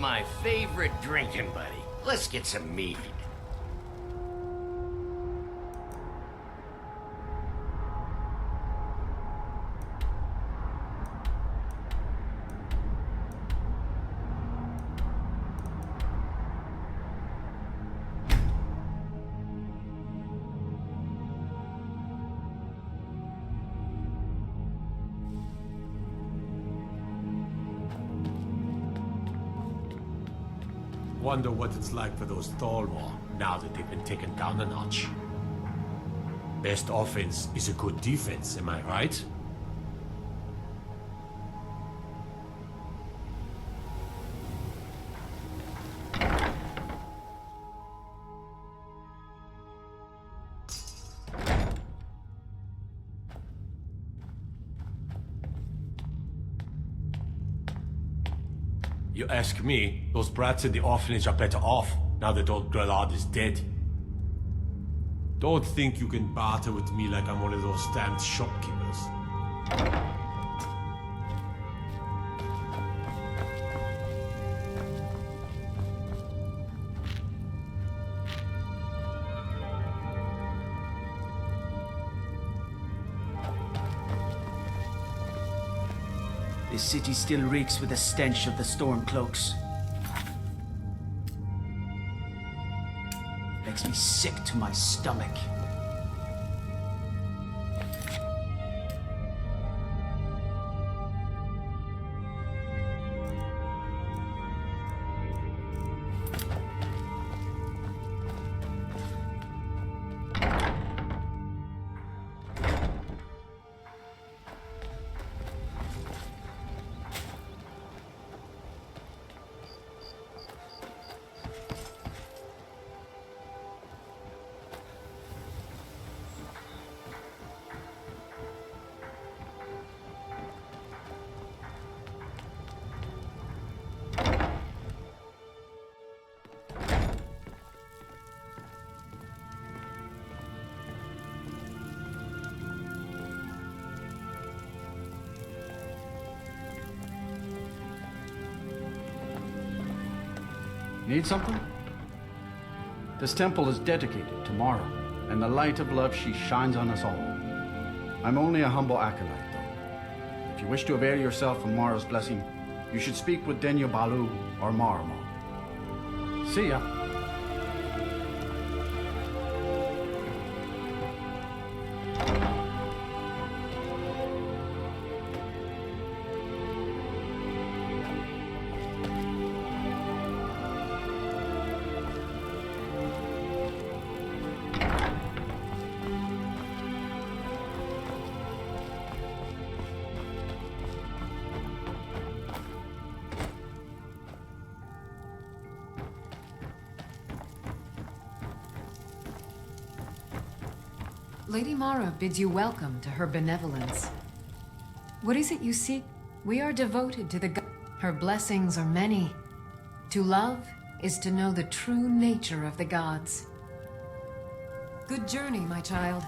My favorite drinking buddy. Let's get some mead. Wonder what it's like for those Thalmor now that they've been taken down a notch. Best offense is a good defense, am I right? You ask me, those brats in the orphanage are better off now that old Grelard is dead. Don't think you can barter with me like I'm one of those damned shopkeepers. This city still reeks with the stench of the Stormcloaks. Makes me sick to my stomach. Need something? This temple is dedicated to Mara, and the light of love she shines on us all. I'm only a humble acolyte, though. If you wish to avail yourself of Mara's blessing, you should speak with Denya Balu or Maramo. See ya. Lady Mara bids you welcome to her benevolence. What is it you seek? We are devoted to the god. Her blessings are many. To love is to know the true nature of the gods. Good journey, my child.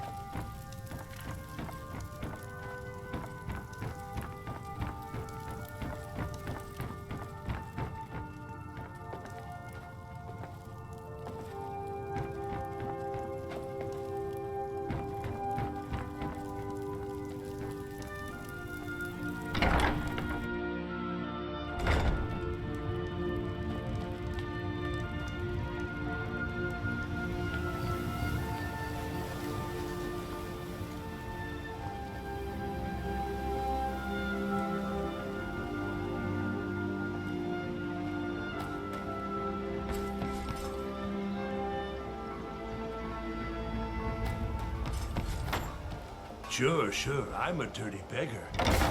Sure, I'm a dirty beggar.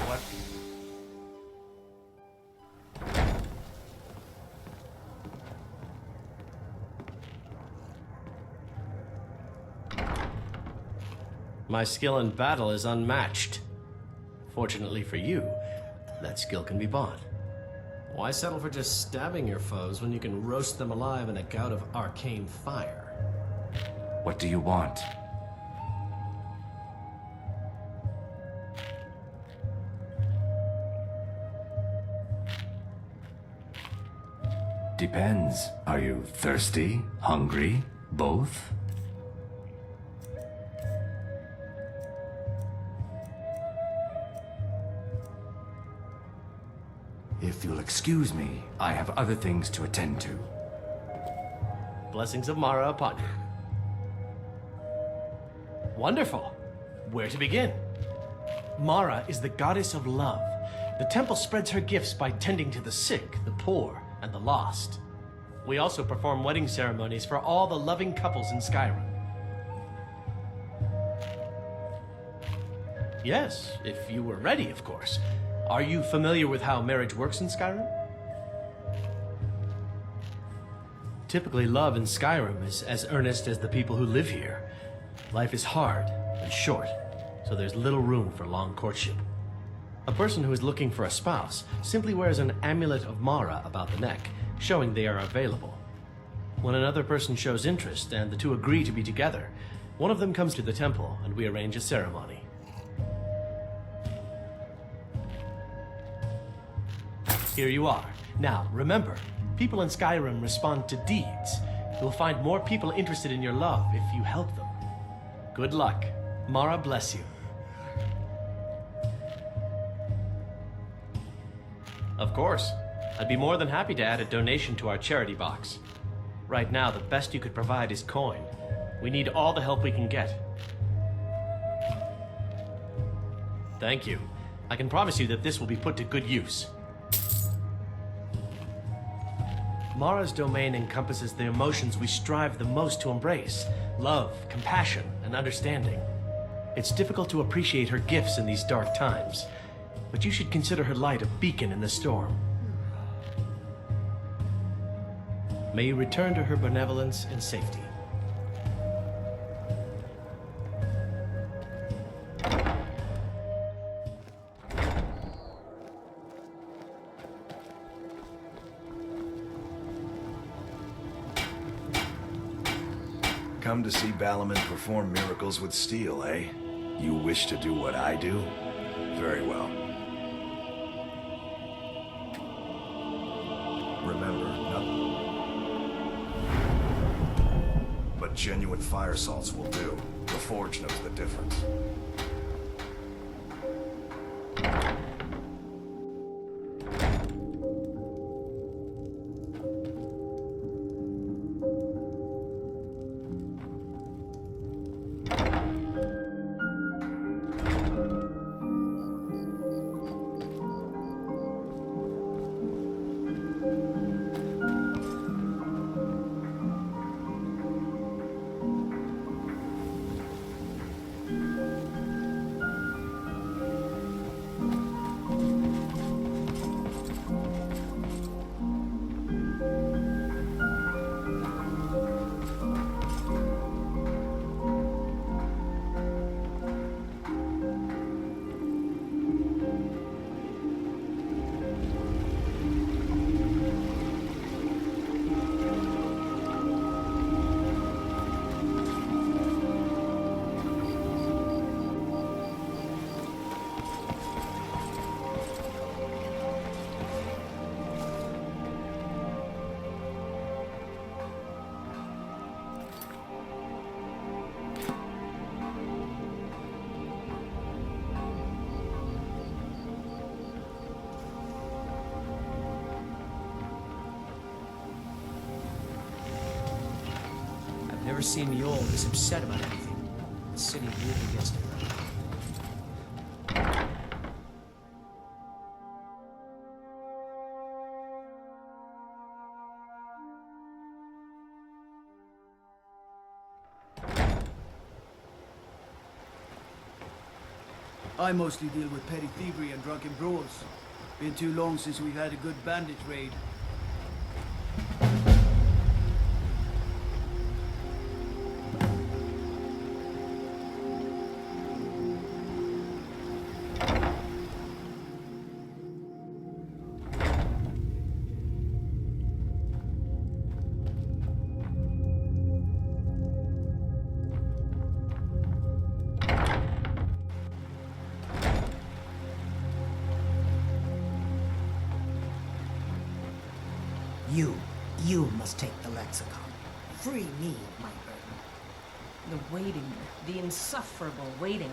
What? My skill in battle is unmatched. Fortunately for you, that skill can be bought. Why settle for just stabbing your foes when you can roast them alive in a gout of arcane fire? What do you want? Depends. Are you thirsty? Hungry? Both? If you'll excuse me, I have other things to attend to. Blessings of Mara upon you. Wonderful. Where to begin? Mara is the goddess of love. The temple spreads her gifts by tending to the sick, the poor, and the lost. We also perform wedding ceremonies for all the loving couples in Skyrim. Yes, if you were ready, of course. Are you familiar with how marriage works in Skyrim? Typically, love in Skyrim is as earnest as the people who live here. Life is hard and short, so there's little room for long courtship. A person who is looking for a spouse simply wears an amulet of Mara about the neck, showing they are available. When another person shows interest and the two agree to be together, one of them comes to the temple and we arrange a ceremony. Here you are. Now, remember, people in Skyrim respond to deeds. You'll find more people interested in your love if you help them. Good luck. Mara bless you. Of course. I'd be more than happy to add a donation to our charity box. Right now, the best you could provide is coin. We need all the help we can get. Thank you. I can promise you that this will be put to good use. Mara's domain encompasses the emotions we strive the most to embrace: love, compassion, and understanding. It's difficult to appreciate her gifts in these dark times, but you should consider her light a beacon in the storm. May you return to her benevolence in safety. Come to see Balaman perform miracles with steel, eh? You wish to do what I do? Very well. Remember, but genuine fire salts will do. The Forge knows the difference. Never seen Mjolnir this upset about anything. The city really gets to her. I mostly deal with petty thievery and drunken brawls. Been too long since we've had a good bandit raid. You. You must take the lexicon. Free me of my burden. The waiting, the insufferable waiting.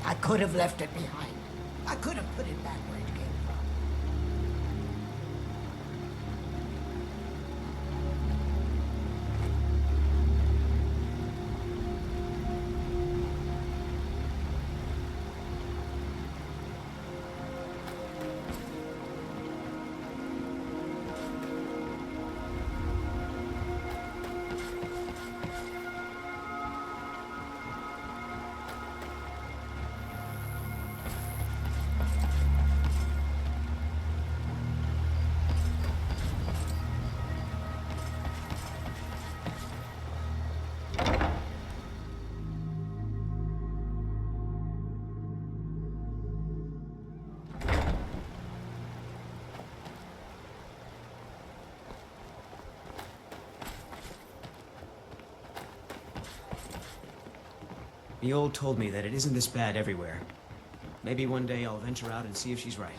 I could have left it behind. I could have put it back where it came from. The old told me that it isn't this bad everywhere. Maybe one day I'll venture out and see if she's right.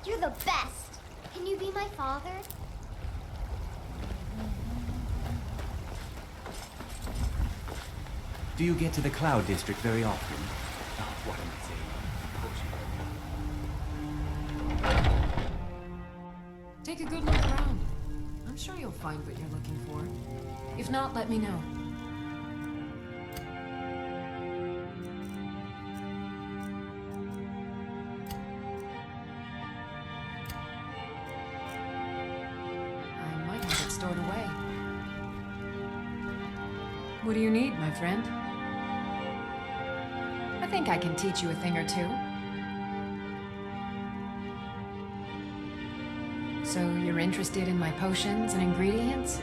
You're the best. Can you be my father? Do you get to the Cloud District very often? Oh, what am I saying? Take a good look around. I'm sure you'll find what you're looking for. If not, let me know. I might have it stored away. What do you need, my friend? I think I can teach you a thing or two. So you're interested in my potions and ingredients?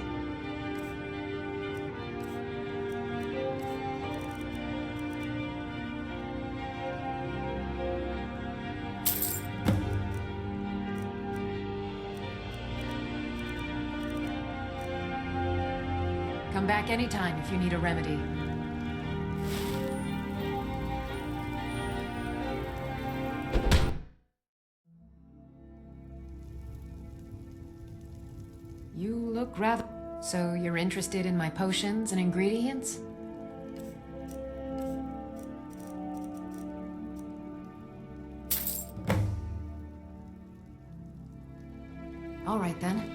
Come back anytime if you need a remedy. You look rather... So you're interested in my potions and ingredients? All right then.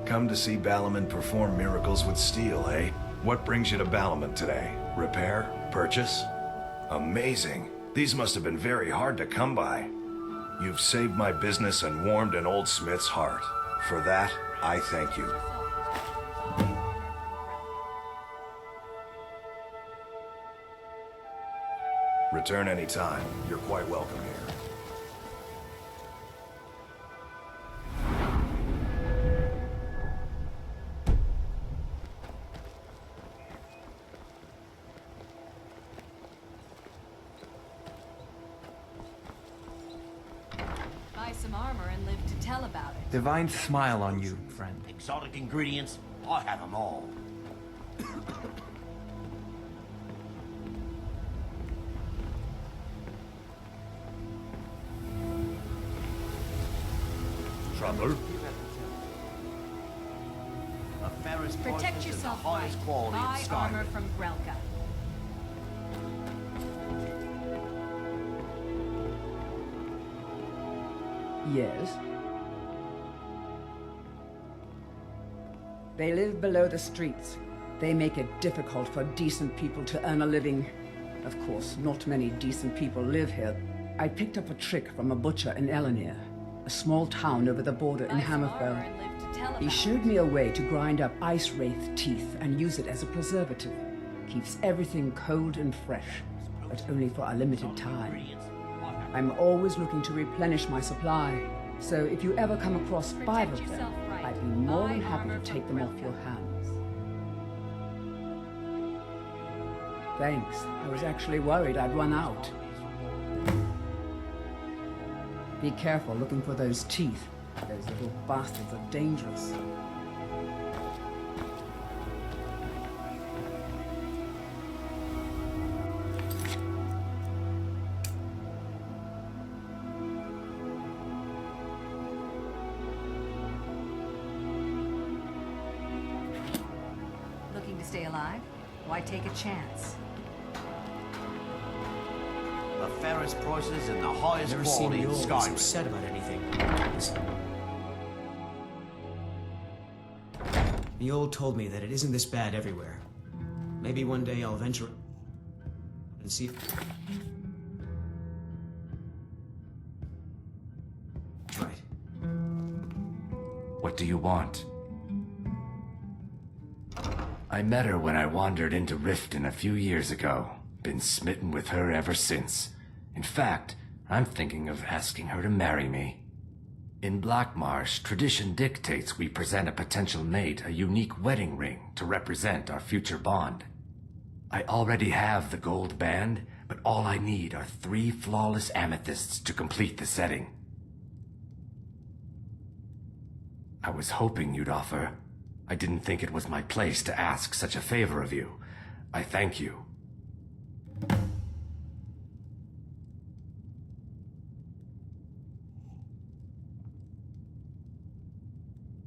Come to see Balamon perform miracles with steel, eh? What brings you to Balamon today? Repair? Purchase? Amazing. These must have been very hard to come by. You've saved my business and warmed an old smith's heart. For that, I thank you. Return anytime. You're quite welcome here. Buy some armor and live to tell about it. Divine smile on you, friend. Exotic ingredients, I have them all. Trouble? Protect yourself, highest right. quality Buy in armor Skyrim. from Grelka. Yes. They live below the streets. They make it difficult for decent people to earn a living. Of course, not many decent people live here. I picked up a trick from a butcher in Elenir, a small town over the border in Hammerfell. He showed me a way to grind up ice wraith teeth and use it as a preservative. Keeps everything cold and fresh, but only for a limited time. I'm always looking to replenish my supply, so if you ever come across 5 of them, I'd be more than happy to take them off your hands. Thanks. I was actually worried I'd run out. Be careful looking for those teeth. Those little bastards are dangerous. Looking to stay alive? Why take a chance? The fairest prices and the highest Never seen quality the in old Skyrim. upset about anything. The old told me that it isn't this bad everywhere. Maybe one day I'll venture and see. Right. What do you want? I met her when I wandered into Riften a few years ago. Been smitten with her ever since. In fact, I'm thinking of asking her to marry me. In Blackmarsh, tradition dictates we present a potential mate a unique wedding ring to represent our future bond. I already have the gold band, but all I need are 3 flawless amethysts to complete the setting. I was hoping you'd offer. I didn't think it was my place to ask such a favor of you. I thank you.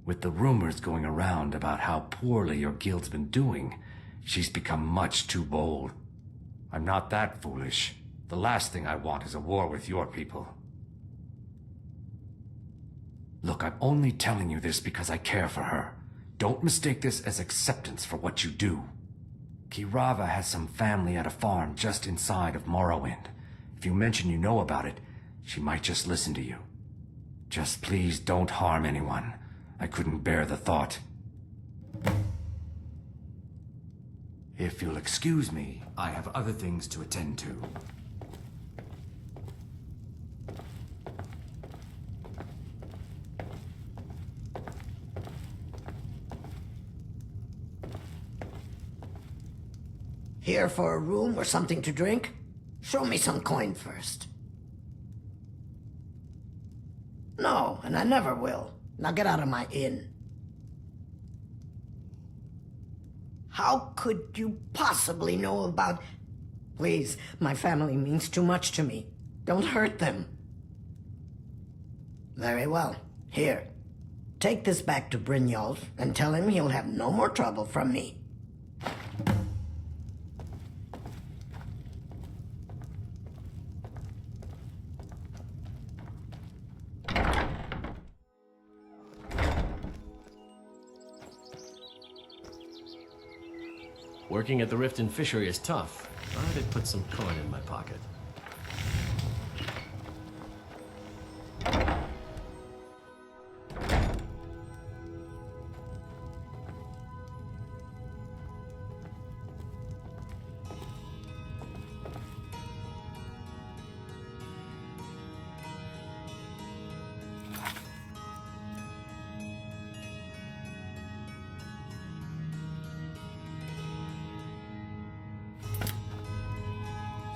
With the rumors going around about how poorly your guild's been doing, she's become much too bold. I'm not that foolish. The last thing I want is a war with your people. Look, I'm only telling you this because I care for her. Don't mistake this as acceptance for what you do. Kirava has some family at a farm just inside of Morrowind. If you mention you know about it, she might just listen to you. Just please don't harm anyone. I couldn't bear the thought. If you'll excuse me, I have other things to attend to. Here for a room or something to drink? Show me some coin first. No, and I never will. Now get out of my inn. How could you possibly know about... Please, my family means too much to me. Don't hurt them. Very well. Here. Take this back to Brynjolf and tell him he'll have no more trouble from me. Working at the Rift and Fishery is tough, but it puts some coin in my pocket.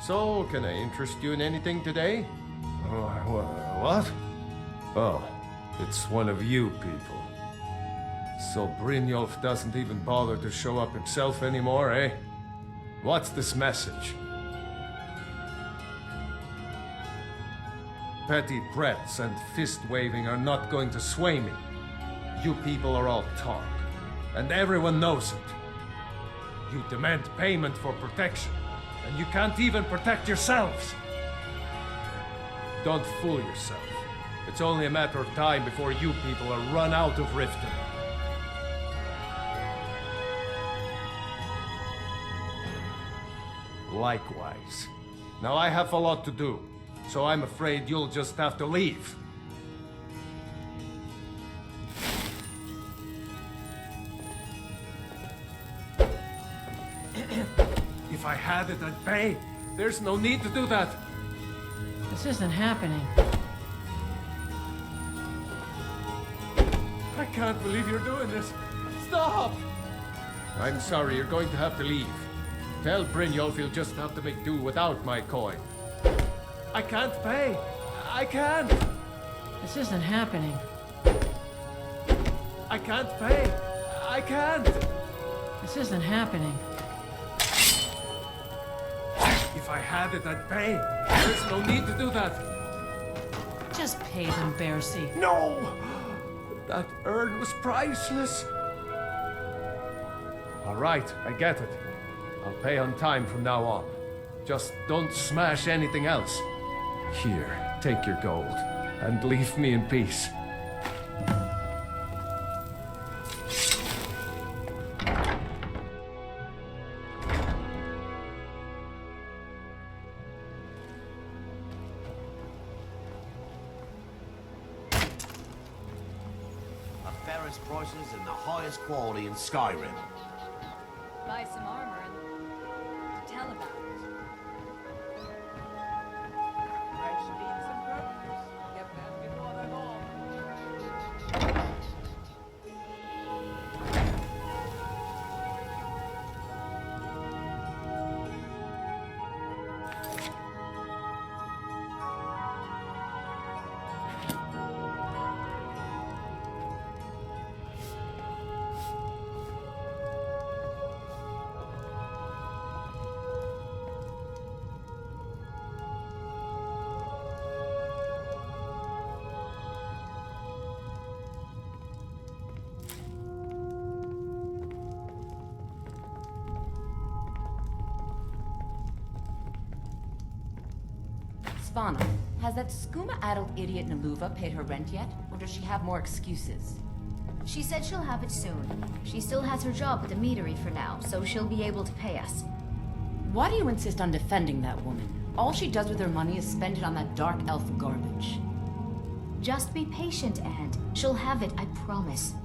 So, can I interest you in anything today? What? Oh, it's one of you people. So Brynjolf doesn't even bother to show up himself anymore, eh? What's this message? Petty threats and fist-waving are not going to sway me. You people are all talk, and everyone knows it. You demand payment for protection, and you can't even protect yourselves. Don't fool yourself. It's only a matter of time before you people are run out of Riften. Likewise. Now I have a lot to do, so I'm afraid you'll just have to leave. If I had it, I'd pay. There's no need to do that. This isn't happening. I can't believe you're doing this. Stop! I'm sorry, you're going to have to leave. Tell Brynjolf he'll just have to make do without my coin. I can't pay. I can't. This isn't happening. I can't pay. I can't. This isn't happening. If I had it, I'd pay. There's no need to do that. Just pay them, Bercy. No! That urn was priceless. All right, I get it. I'll pay on time from now on. Just don't smash anything else. Here, take your gold, and leave me in peace. Fairest prices and the highest quality in Skyrim. Buy some armor and tell about it. Fresh beans and produce. Get them before they're gone. Svana, has that skooma-addled idiot Naluva paid her rent yet? Or does she have more excuses? She said she'll have it soon. She still has her job at the meadery for now, so she'll be able to pay us. Why do you insist on defending that woman? All she does with her money is spend it on that dark elf garbage. Just be patient, Aunt. She'll have it, I promise.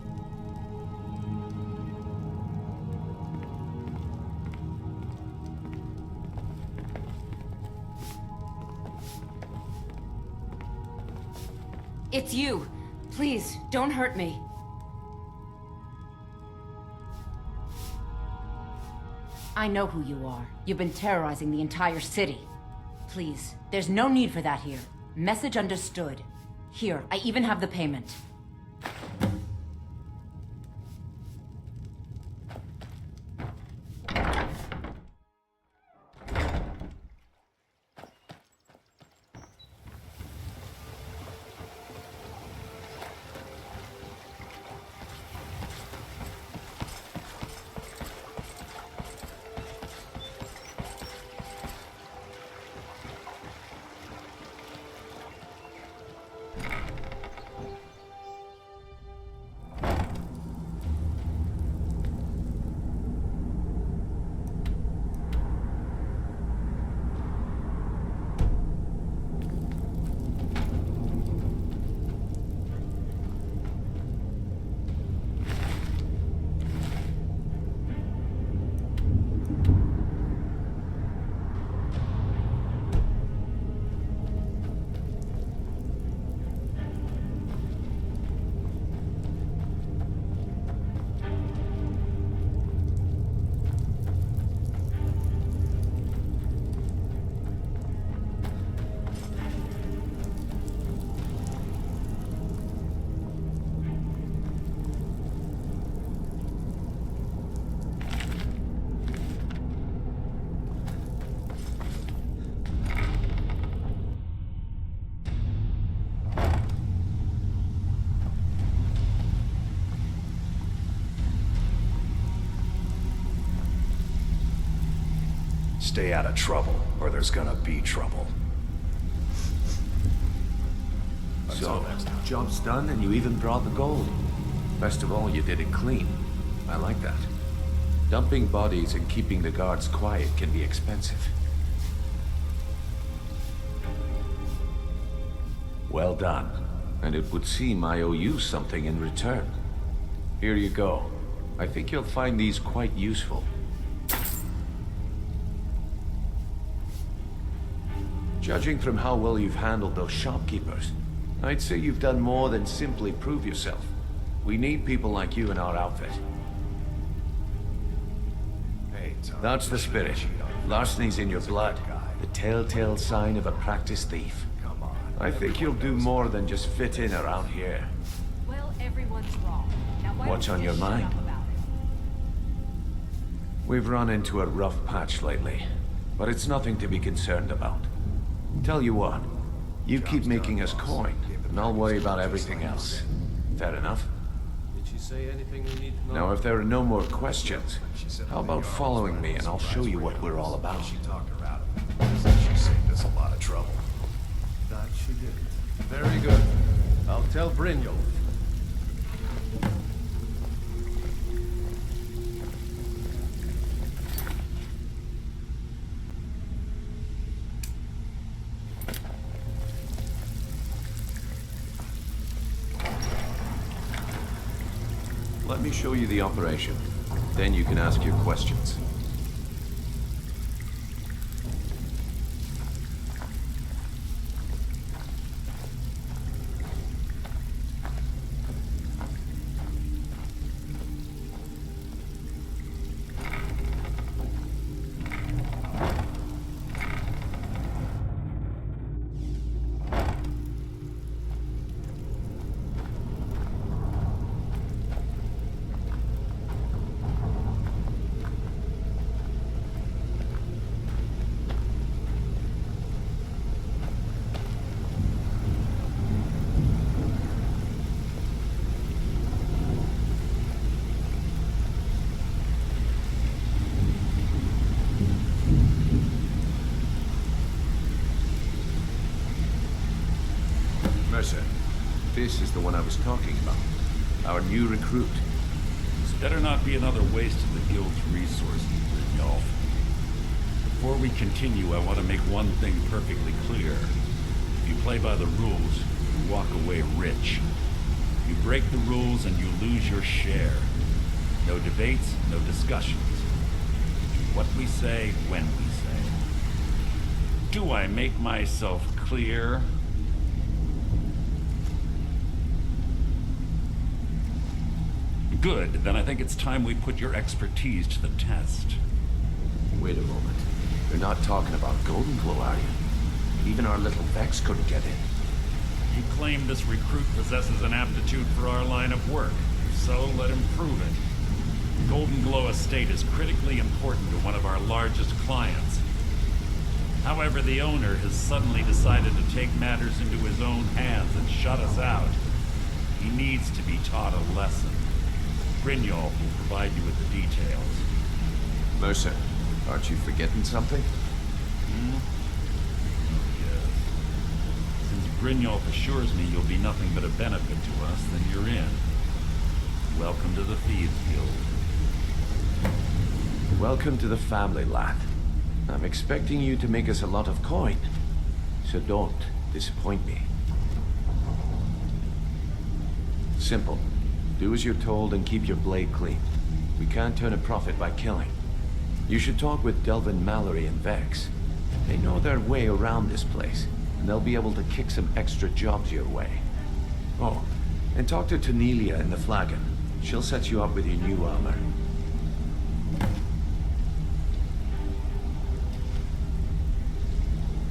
It's you! Please, don't hurt me. I know who you are. You've been terrorizing the entire city. Please, there's no need for that here. Message understood. Here, I even have the payment. Stay out of trouble, or there's gonna be trouble. So, job's done and you even brought the gold. Best of all, you did it clean. I like that. Dumping bodies and keeping the guards quiet can be expensive. Well done. And it would seem I owe you something in return. Here you go. I think you'll find these quite useful. Judging from how well you've handled those shopkeepers, I'd say you've done more than simply prove yourself. We need people like you in our outfit. Hey, That's the spirit. Larceny's in your blood. The telltale sign of a practiced thief. Come on. I think you'll do more than just fit in around here. Well, everyone's wrong. Now, why What's don't on you your shut mind? up about it? We've run into a rough patch lately, but it's nothing to be concerned about. Tell you what, you keep making us coin, and I'll worry about everything else. Fair enough? Did she say anything we need to know? Now, if there are no more questions, how about following me and I'll show you what we're all about? She talked her out of it. Said she saved us a lot of trouble. That she did. Very good. I'll tell Brynjolf. Let me show you the operation. Then you can ask your questions. Mercer, this is the one I was talking about. Our new recruit. This better not be another waste of the Guild's resources, Brynjolf. Before we continue, I want to make one thing perfectly clear. If you play by the rules, you walk away rich. You break the rules and you lose your share. No debates, no discussions. What we say, when we say. Do I make myself clear? Good, then I think it's time we put your expertise to the test. Wait a moment. You're not talking about Golden Glow, are you? Even our little Vex couldn't get in. You claim this recruit possesses an aptitude for our line of work, so let him prove it. Golden Glow Estate is critically important to one of our largest clients. However, the owner has suddenly decided to take matters into his own hands and shut us out. He needs to be taught a lesson. Brynjolf will provide you with the details. Mercer, aren't you forgetting something? Yes. Since Brynjolf assures me you'll be nothing but a benefit to us, then you're in. Welcome to the Thieves Guild. Welcome to the family, lad. I'm expecting you to make us a lot of coin. So don't disappoint me. Simple. Do as you're told and keep your blade clean. We can't turn a profit by killing. You should talk with Delvin Mallory and Vex. They know their way around this place, and they'll be able to kick some extra jobs your way. Oh, and talk to Tanelia in the Flagon. She'll set you up with your new armor.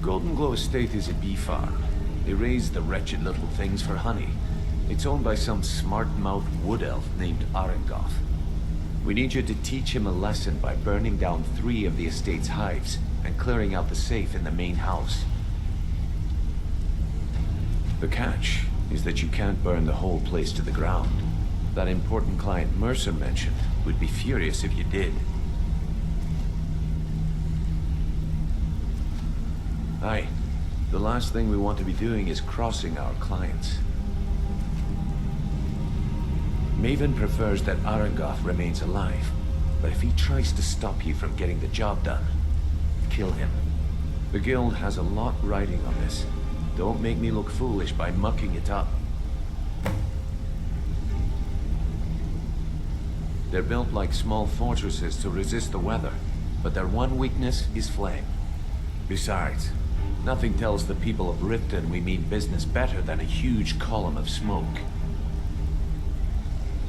Golden Glow Estate is a bee farm. They raise the wretched little things for honey. It's owned by some smart-mouthed wood elf named Arengoth. We need you to teach him a lesson by burning down 3 of the estate's hives and clearing out the safe in the main house. The catch is that you can't burn the whole place to the ground. That important client Mercer mentioned would be furious if you did. Hi. The last thing we want to be doing is crossing our clients. Maven prefers that Arangoth remains alive, but if he tries to stop you from getting the job done, kill him. The Guild has a lot riding on this. Don't make me look foolish by mucking it up. They're built like small fortresses to resist the weather, but their one weakness is flame. Besides, nothing tells the people of Riften we mean business better than a huge column of smoke.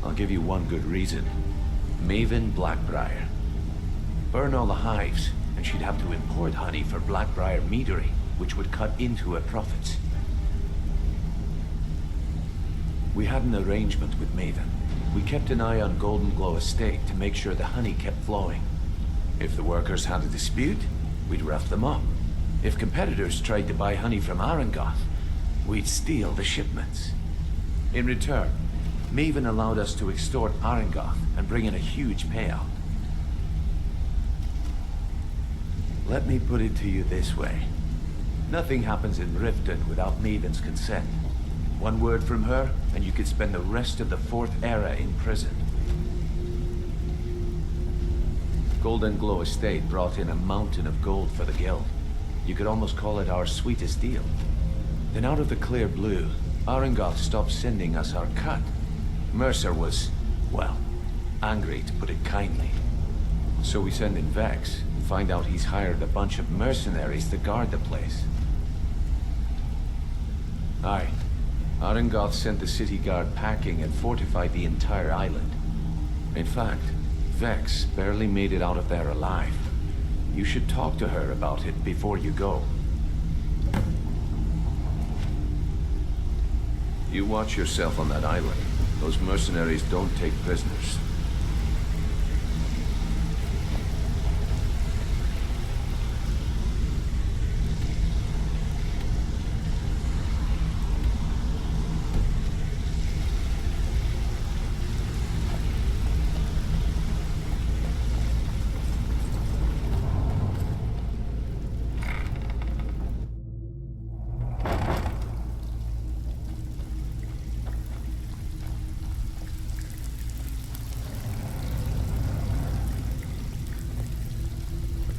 I'll give you one good reason. Maven Blackbriar. Burn all the hives, and she'd have to import honey for Blackbriar meadery, which would cut into her profits. We had an arrangement with Maven. We kept an eye on Golden Glow Estate to make sure the honey kept flowing. If the workers had a dispute, we'd rough them up. If competitors tried to buy honey from Arangoth, we'd steal the shipments. In return, Maven allowed us to extort Arangoth and bring in a huge payout. Let me put it to you this way. Nothing happens in Riften without Maven's consent. One word from her, and you could spend the rest of the Fourth Era in prison. Golden Glow Estate brought in a mountain of gold for the Guild. You could almost call it our sweetest deal. Then out of the clear blue, Arangoth stopped sending us our cut. Mercer was, well, angry to put it kindly. So we send in Vex and find out he's hired a bunch of mercenaries to guard the place. Aye. Arangoth sent the city guard packing and fortified the entire island. In fact, Vex barely made it out of there alive. You should talk to her about it before you go. You watch yourself on that island. Those mercenaries don't take prisoners.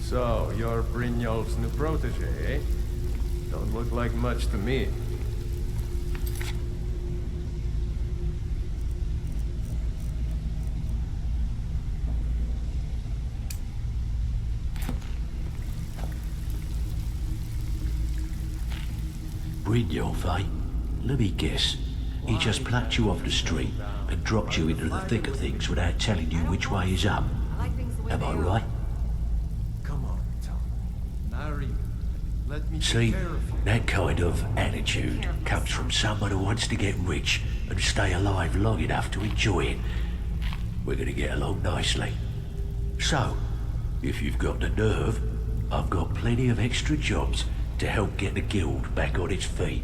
So, you're Brynjolf's new protege, eh? Don't look like much to me. Brynjolf, eh? Let me guess. He just plucked you off the street and dropped you into the thick of things without telling you which way is up. Am I right? See, that kind of attitude comes from someone who wants to get rich and stay alive long enough to enjoy it. We're gonna get along nicely. So, if you've got the nerve, I've got plenty of extra jobs to help get the guild back on its feet.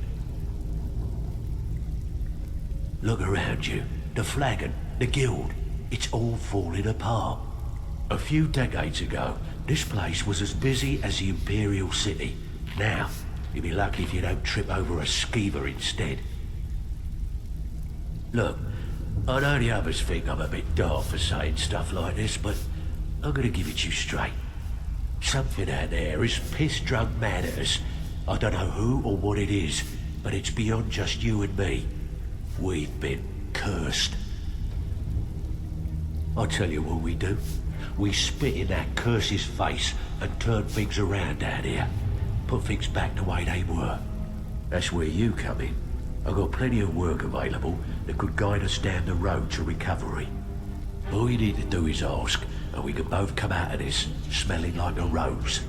Look around you. The flagon, the guild, it's all falling apart. A few decades ago, this place was as busy as the Imperial City. Now, you'll be lucky if you don't trip over a skeever instead. Look, I know the others think I'm a bit daft for saying stuff like this, but I'm gonna give it you straight. Something out there is piss-drunk mad at us. I don't know who or what it is, but it's beyond just you and me. We've been cursed. I'll tell you what we do. We spit in that curse's face and turn things around down here. Put things back the way they were. That's where you come in. I've got plenty of work available that could guide us down the road to recovery. All you need to do is ask, and we can both come out of this smelling like a rose.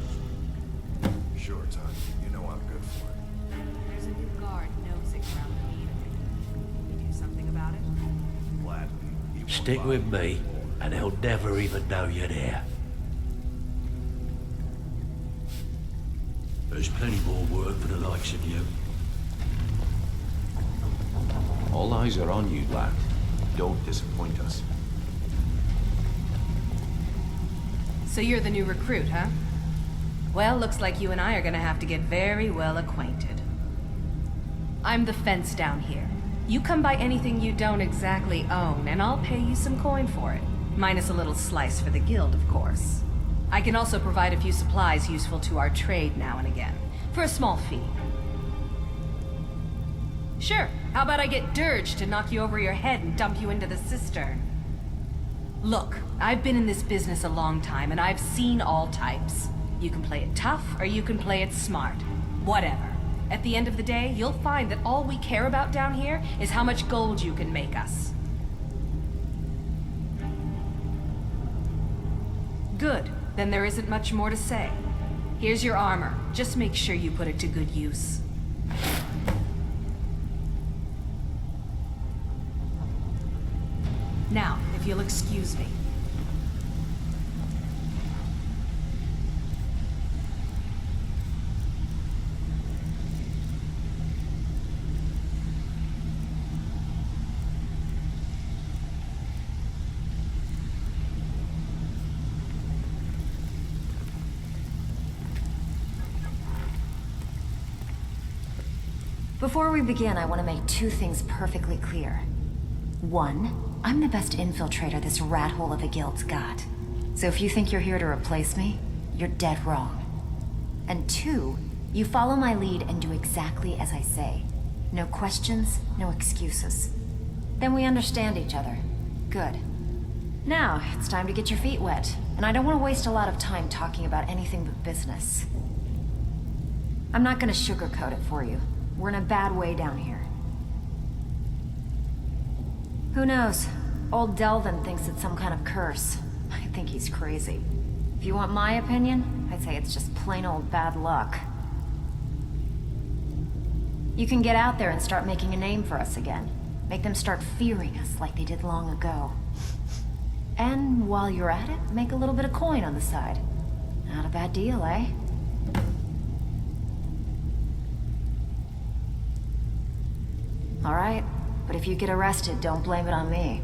Sure, Todd. You know I'm good for it. There's a new guard nosing around the meeting. Can we do something about it? Gladly. Stick with me, and they'll never even know you're there. There's plenty more work for the likes of you. All eyes are on you, lad. Don't disappoint us. So you're the new recruit, huh? Well, looks like you and I are gonna have to get very well acquainted. I'm the fence down here. You come by anything you don't exactly own, and I'll pay you some coin for it. Minus a little slice for the guild, of course. I can also provide a few supplies useful to our trade now and again, for a small fee. Sure, how about I get Dirge to knock you over your head and dump you into the cistern? Look, I've been in this business a long time, and I've seen all types. You can play it tough, or you can play it smart. Whatever. At the end of the day, you'll find that all we care about down here is how much gold you can make us. Good. Then there isn't much more to say. Here's your armor. Just make sure you put it to good use. Now, if you'll excuse me. Before we begin, I want to make two things perfectly clear. One, I'm the best infiltrator this rat hole of a guild's got. So if you think you're here to replace me, you're dead wrong. And two, you follow my lead and do exactly as I say. No questions, no excuses. Then we understand each other. Good. Now, it's time to get your feet wet. And I don't want to waste a lot of time talking about anything but business. I'm not going to sugarcoat it for you. We're in a bad way down here. Who knows? Old Delvin thinks it's some kind of curse. I think he's crazy. If you want my opinion, I'd say it's just plain old bad luck. You can get out there and start making a name for us again. Make them start fearing us like they did long ago. And while you're at it, make a little bit of coin on the side. Not a bad deal, eh? All right, but if you get arrested, don't blame it on me.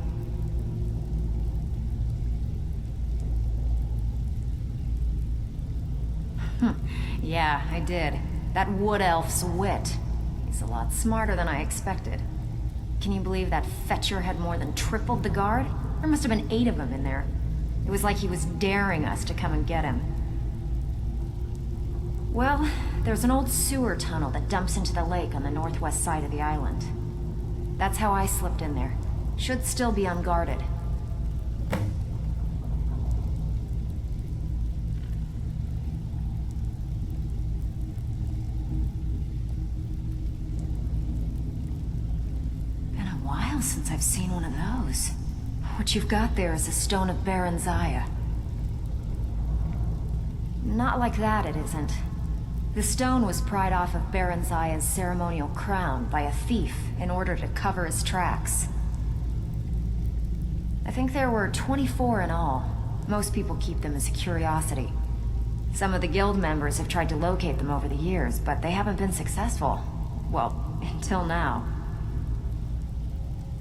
Yeah, I did. That wood elf's wit. He's a lot smarter than I expected. Can you believe that fetcher had more than tripled the guard? There must have been 8 of them in there. It was like he was daring us to come and get him. Well, there's an old sewer tunnel that dumps into the lake on the northwest side of the island. That's how I slipped in there. Should still be unguarded. Been a while since I've seen one of those. What you've got there is a stone of Baron Zaya. Not like that, it isn't. The stone was pried off of Baron Zaya's ceremonial crown by a thief in order to cover his tracks. I think there were 24 in all. Most people keep them as a curiosity. Some of the guild members have tried to locate them over the years, but they haven't been successful. Well, until now.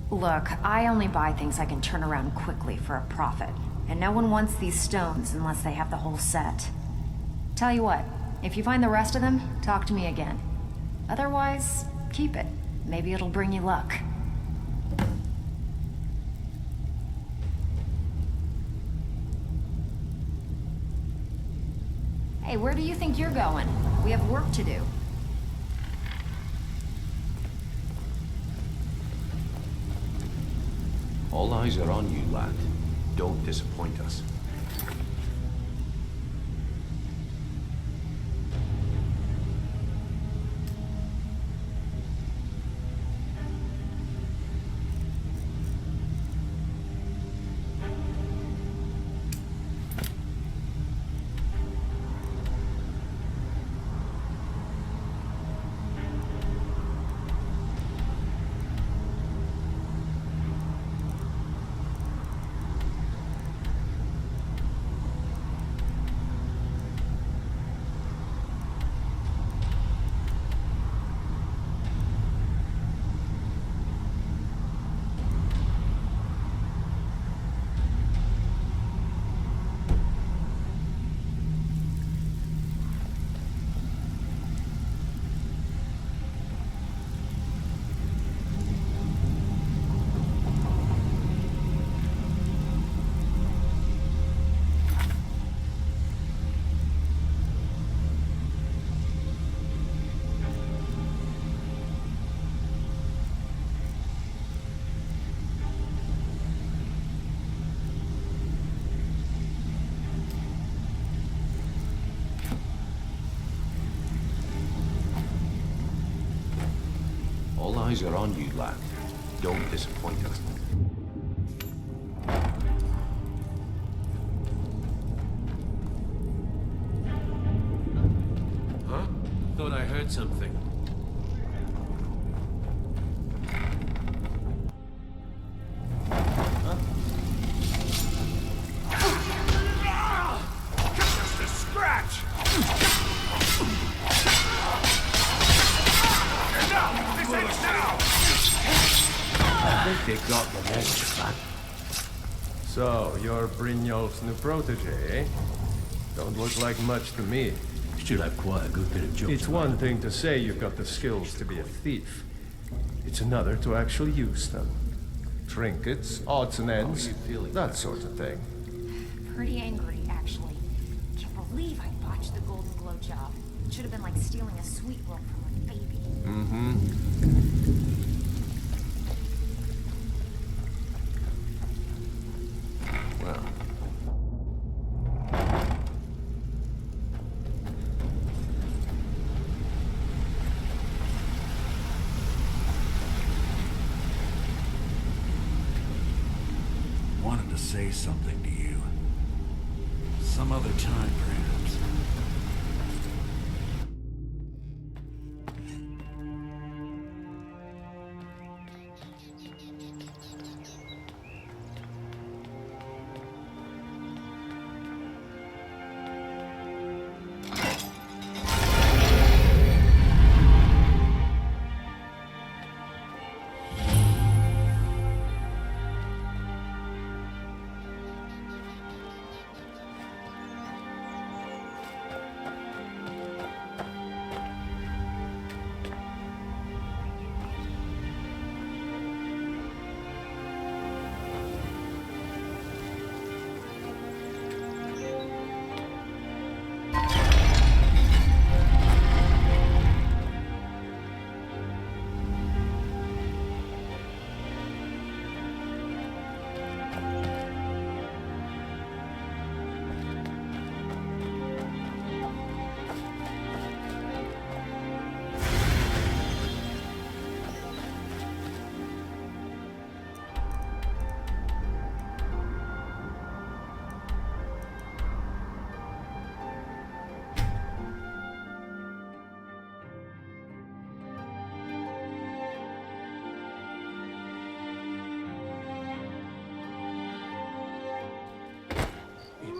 Look, I only buy things I can turn around quickly for a profit, and no one wants these stones unless they have the whole set. Tell you what, if you find the rest of them, talk to me again. Otherwise, keep it. Maybe it'll bring you luck. Hey, where do you think you're going? We have work to do. All eyes are on you, lad. Don't disappoint us. eyes are on you, lad. Don't disappoint us. Huh? Thought I heard something. Just a scratch! Enough! This ends now! I think they got the message, lad. So, you're Brynjolf's new protege, eh? Don't look like much to me. Still have quite a good bit of jobs. It's one thing to say you've got the skills to be a thief. It's another to actually use them. Trinkets, odds and ends, that sort of thing. Pretty angry, actually. Can't believe I botched the Golden Glow job. Should have been like stealing a sweet roll from a baby. Well. Wanted to say something to you. Some other time, perhaps.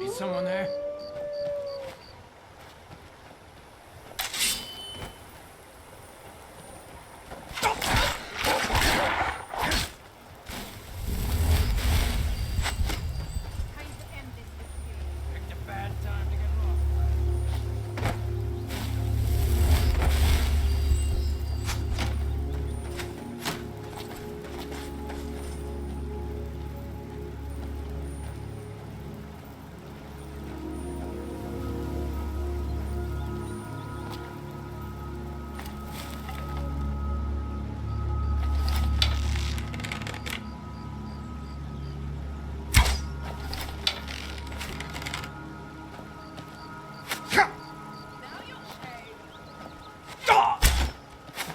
Is someone there? Picked a bad time to get lost.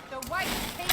The white paint.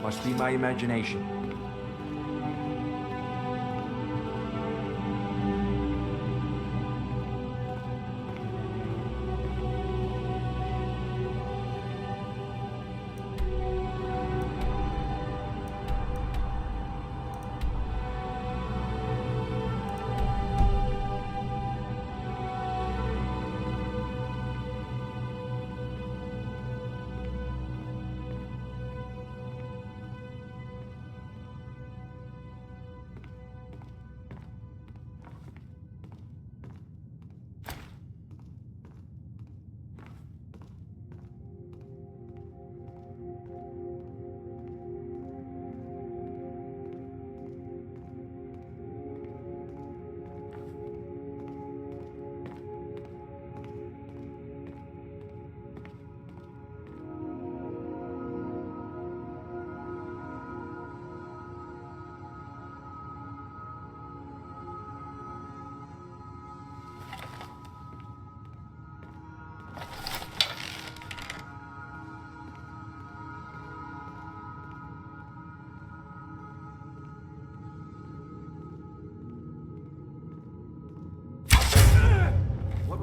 Must be my imagination.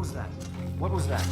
was that? What was that?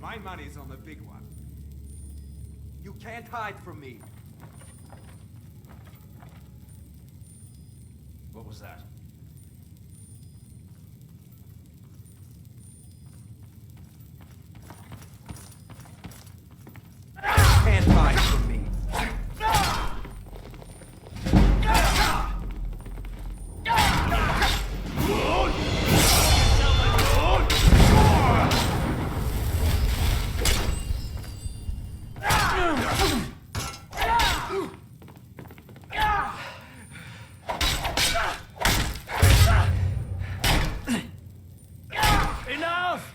My money's on the big one. You can't hide from me. What was that? Can't hide from me. Enough!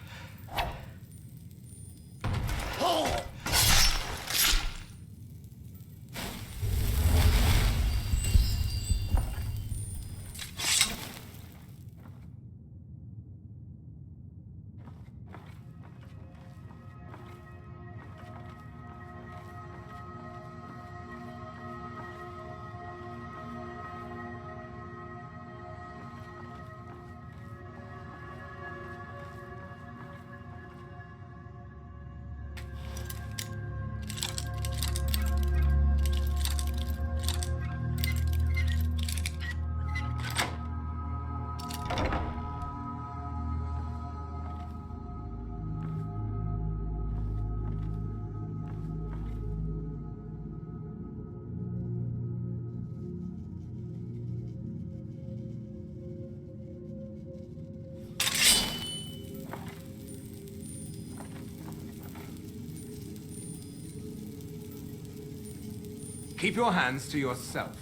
Keep your hands to yourself.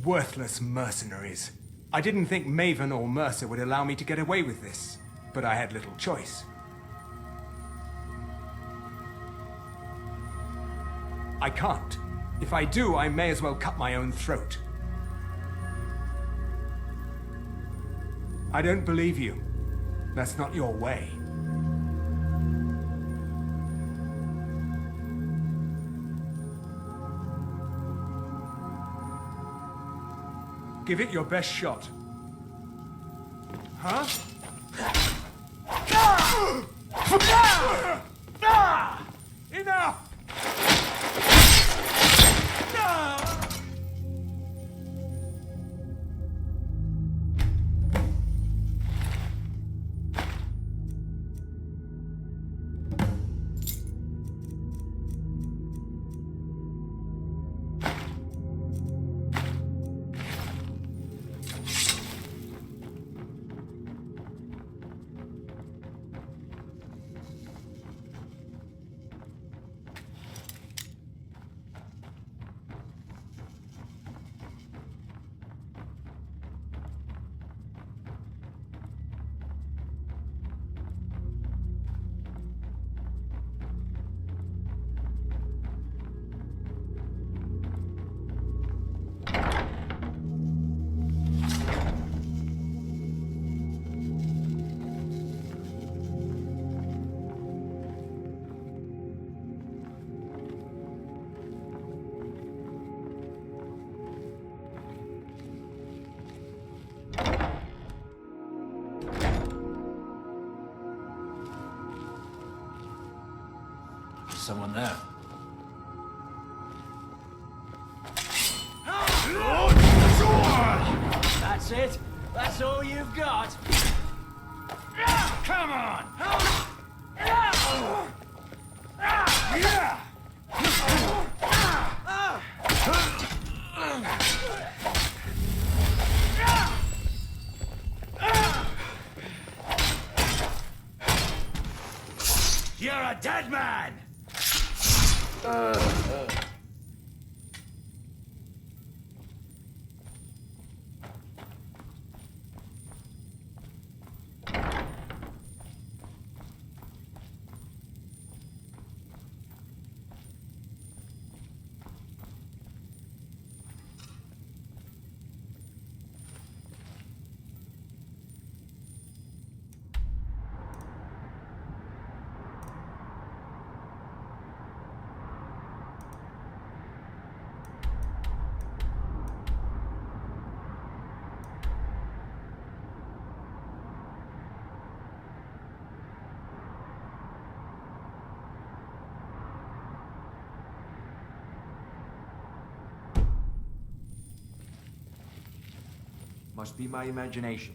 Worthless mercenaries. I didn't think Maven or Mercer would allow me to get away with this, but I had little choice. I can't. If I do, I may as well cut my own throat. I don't believe you. That's not your way. Give it your best shot. Huh? Enough! Someone there. That's it? That's all you've got? Come on! You're a dead man! must be my imagination.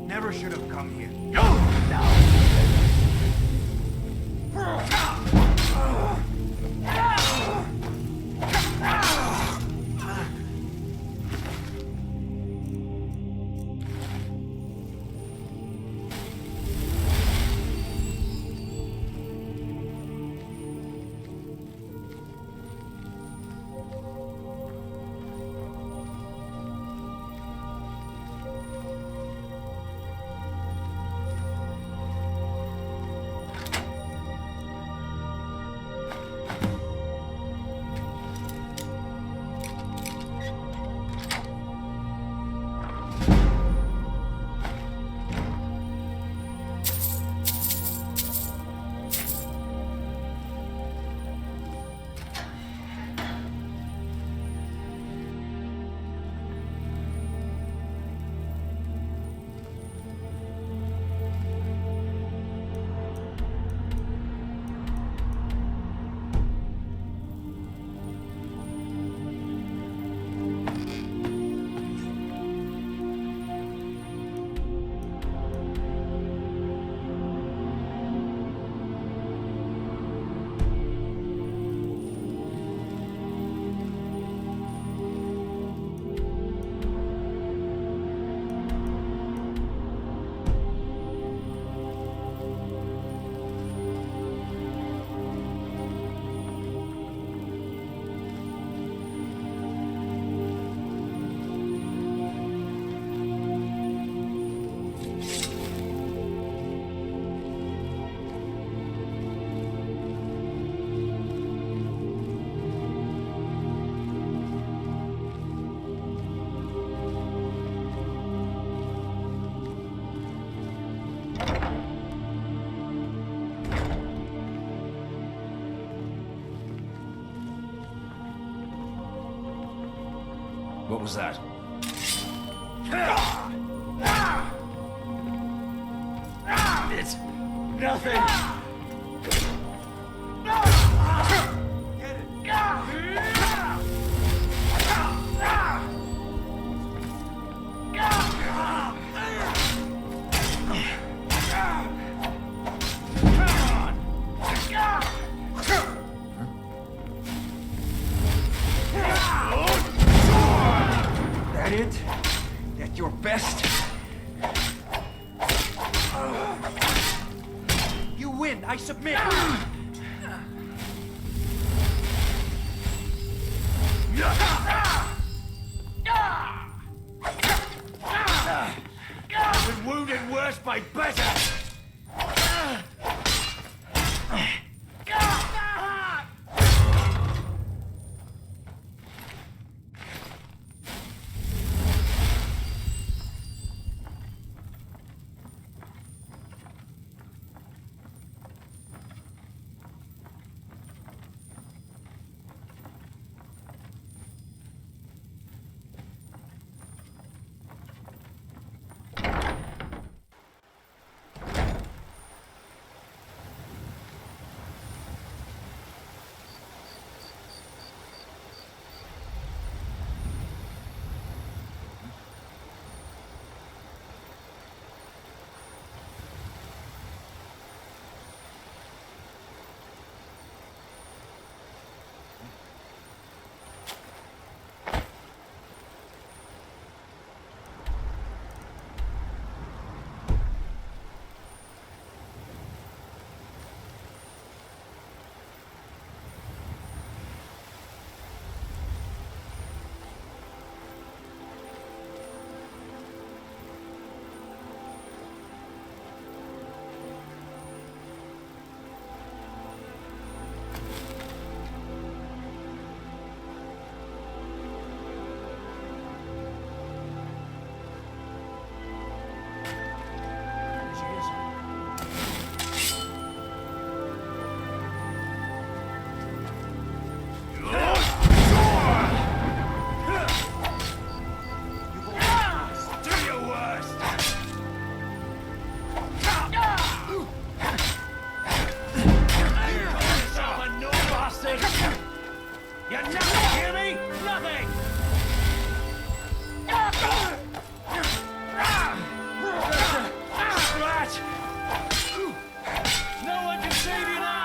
Never should have come here. What was that? It's nothing. That it? That your best? You win, I submit! I've been wounded worse by better. nothing! Scratch! No one can save you now!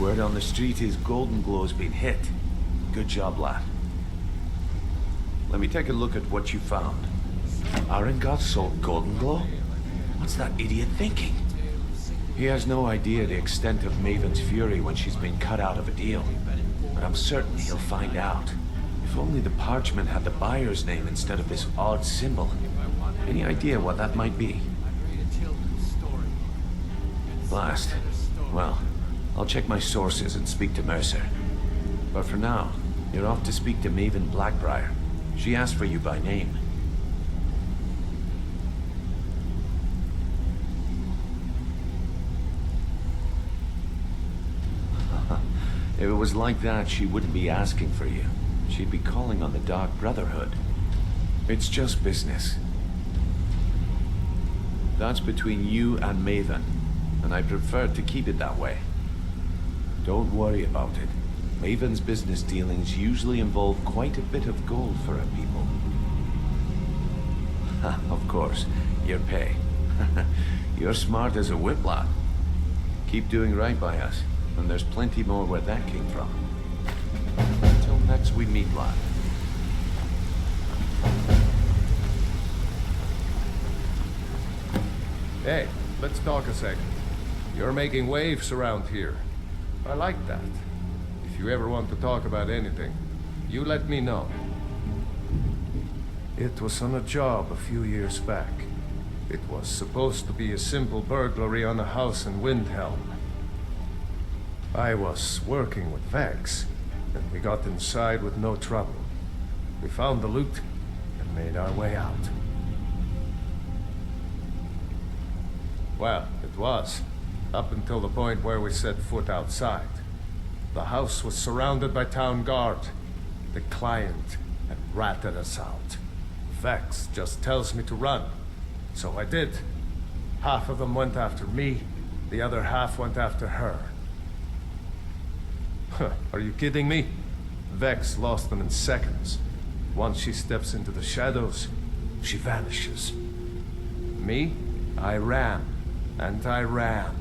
Word on the street is Golden Glow's been hit. Good job, lad. Let me take a look at what you found. Arengot sold Golden Glow? What's that idiot thinking? He has no idea the extent of Maven's fury when she's been cut out of a deal. But I'm certain he'll find out. If only the parchment had the buyer's name instead of this odd symbol. Any idea what that might be? Last. Well, I'll check my sources and speak to Mercer. But for now, you're off to speak to Maven Blackbriar. She asked for you by name. If it was like that, she wouldn't be asking for you. She'd be calling on the Dark Brotherhood. It's just business. That's between you and Maven, and I prefer to keep it that way. Don't worry about it. Maven's business dealings usually involve quite a bit of gold for her people. Of course, your pay. You're smart as a whip, lad. Keep doing right by us, and there's plenty more where that came from. Until next we meet, lad. Hey, let's talk a second. You're making waves around here. I like that. If you ever want to talk about anything, you let me know. It was on a job a few years back. It was supposed to be a simple burglary on a house in Windhelm. I was working with Vex, and we got inside with no trouble. We found the loot and made our way out. Well, it was, up until the point where we set foot outside. The house was surrounded by town guard. The client had ratted us out. Vex just tells me to run, so I did. Half of them went after me, the other half went after her. Are you kidding me? Vex lost them in seconds. Once she steps into the shadows, she vanishes. Me? I ran, and I ran,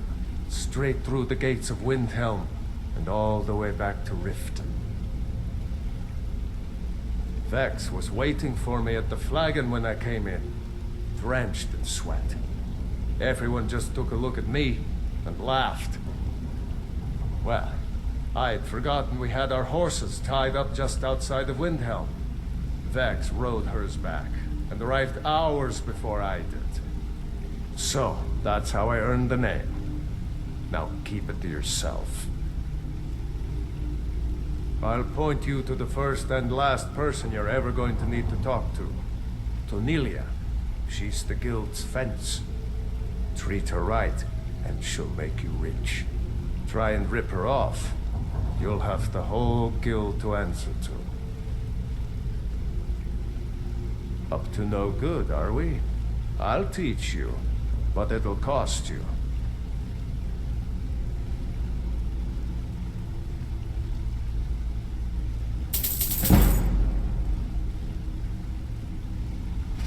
straight through the gates of Windhelm, and all the way back to Riften. Vex was waiting for me at the flagon when I came in, drenched in sweat. Everyone just took a look at me and laughed. Well, I had forgotten we had our horses tied up just outside of Windhelm. Vex rode hers back and arrived hours before I did. So, that's how I earned the name. Now keep it to yourself. I'll point you to the first and last person you're ever going to need to talk to. Tonilia. She's the guild's fence. Treat her right, and she'll make you rich. Try and rip her off, you'll have the whole guild to answer to. Up to no good, are we? I'll teach you, but it'll cost you.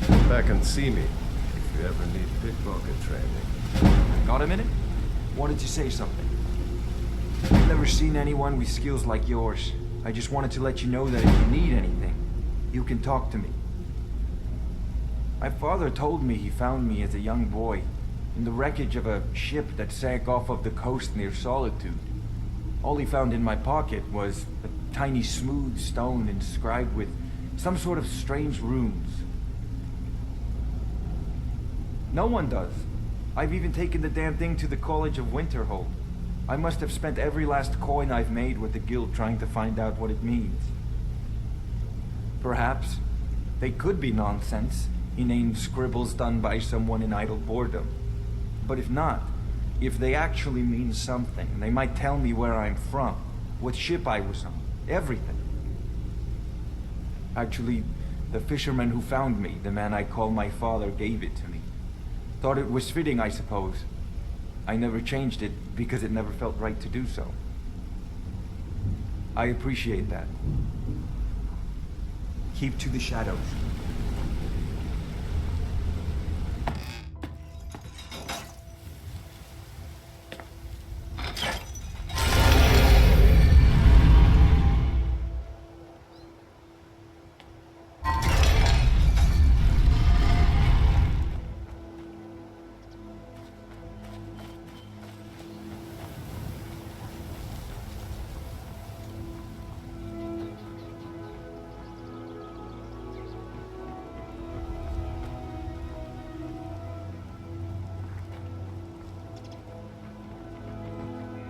Come back and see me if you ever need pickpocket training. Got a minute? Wanted to say something. I've never seen anyone with skills like yours. I just wanted to let you know that if you need anything, you can talk to me. My father told me he found me as a young boy in the wreckage of a ship that sank off of the coast near Solitude. All he found in my pocket was a tiny smooth stone inscribed with some sort of strange runes. No one does. I've even taken the damn thing to the College of Winterhold. I must have spent every last coin I've made with the guild trying to find out what it means. Perhaps they could be nonsense, inane scribbles done by someone in idle boredom. But if not, if they actually mean something, they might tell me where I'm from, what ship I was on, everything. Actually, the fisherman who found me, the man I call my father, gave it to me. Thought it was fitting, I suppose. I never changed it because it never felt right to do so. I appreciate that. Keep to the shadows.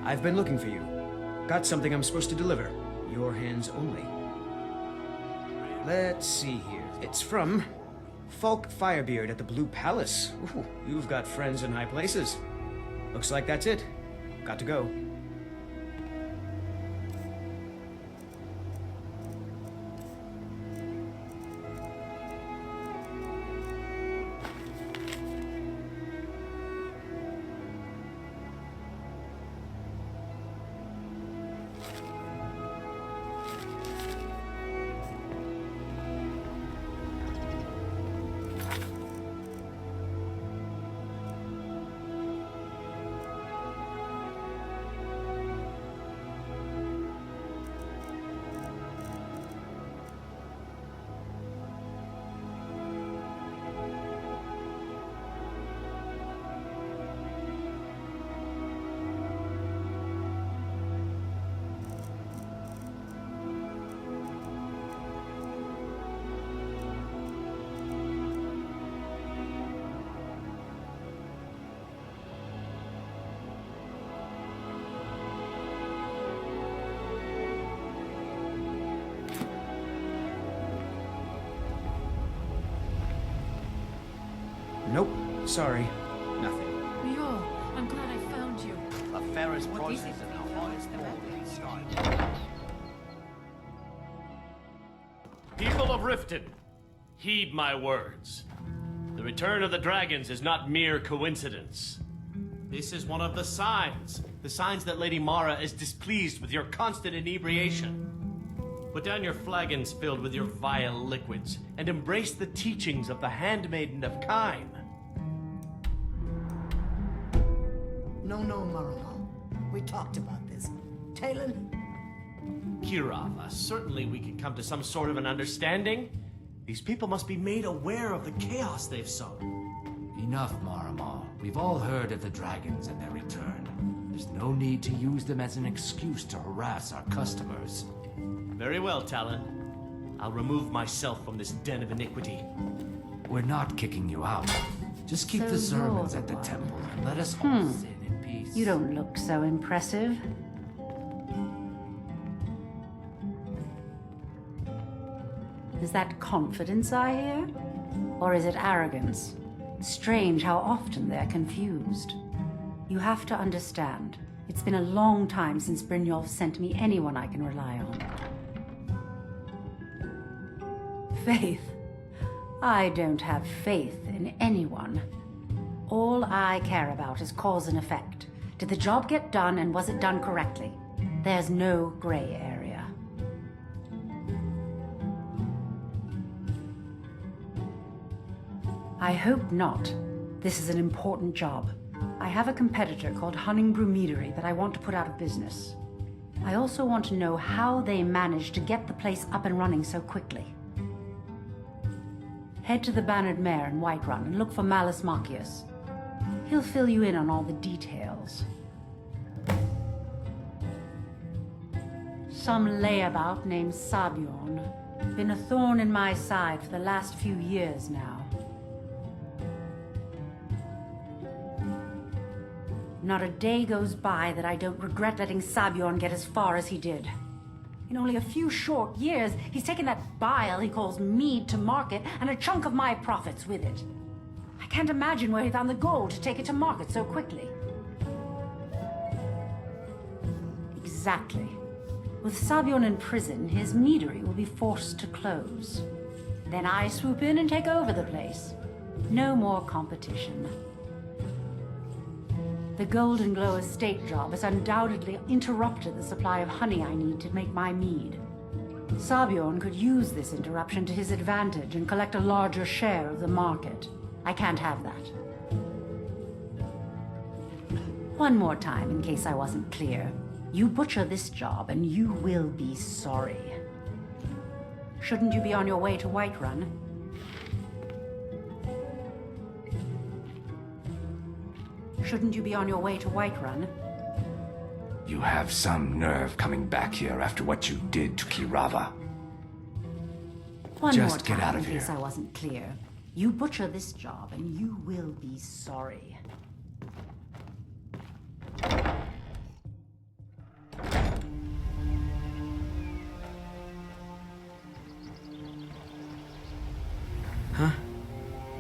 I've been looking for you. Got something I'm supposed to deliver. Your hands only. Let's see here. It's from Falk Firebeard at the Blue Palace. Ooh, you've got friends in high places. Looks like that's it. Got to go. Nope. Sorry. Nothing. Mjolnir, I'm glad I found you. The fairest voices in the highest sky. People of Riften, heed my words. The return of the dragons is not mere coincidence. This is one of the signs that Lady Mara is displeased with your constant inebriation. Put down your flagons filled with your vile liquids, and embrace the teachings of the Handmaiden of Kine. No, Marlo. We talked about this. Talon? Kirava, certainly we can come to some sort of an understanding. These people must be made aware of the chaos they've sown. Enough, Maramal. We've all heard of the dragons and their return. There's no need to use them as an excuse to harass our customers. Very well, Talon. I'll remove myself from this den of iniquity. We're not kicking you out. Just keep the sermons at the temple and let us all sit in peace. You don't look so impressive. Is that confidence I hear? Or is it arrogance? Strange how often they're confused. You have to understand, it's been a long time since Brynjolf sent me anyone I can rely on. Faith? I don't have faith in anyone. All I care about is cause and effect. Did the job get done, and was it done correctly? There's no gray area. I hope not. This is an important job. I have a competitor called Hunning Meadery that I want to put out of business. I also want to know how they managed to get the place up and running so quickly. Head to the Bannered Mare in Whiterun and look for Malus Machius. He'll fill you in on all the details. Some layabout named Sabiorn. Been a thorn in my side for the last few years now. Not a day goes by that I don't regret letting Sabiorn get as far as he did. In only a few short years, he's taken that bile he calls mead to market, and a chunk of my profits with it. I can't imagine where he found the gold to take it to market so quickly. Exactly. With Sabiorn in prison, his meadery will be forced to close. Then I swoop in and take over the place. No more competition. The Golden Glow estate job has undoubtedly interrupted the supply of honey I need to make my mead. Sabiorn could use this interruption to his advantage and collect a larger share of the market. I can't have that. One more time, in case I wasn't clear. You butcher this job, and you will be sorry. Shouldn't you be on your way to Whiterun? Shouldn't you be on your way to Whiterun? You have some nerve coming back here after what you did to Kirava. One Just more time, get out of in case here. I wasn't clear. You butcher this job, and you will be sorry.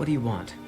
What do you want?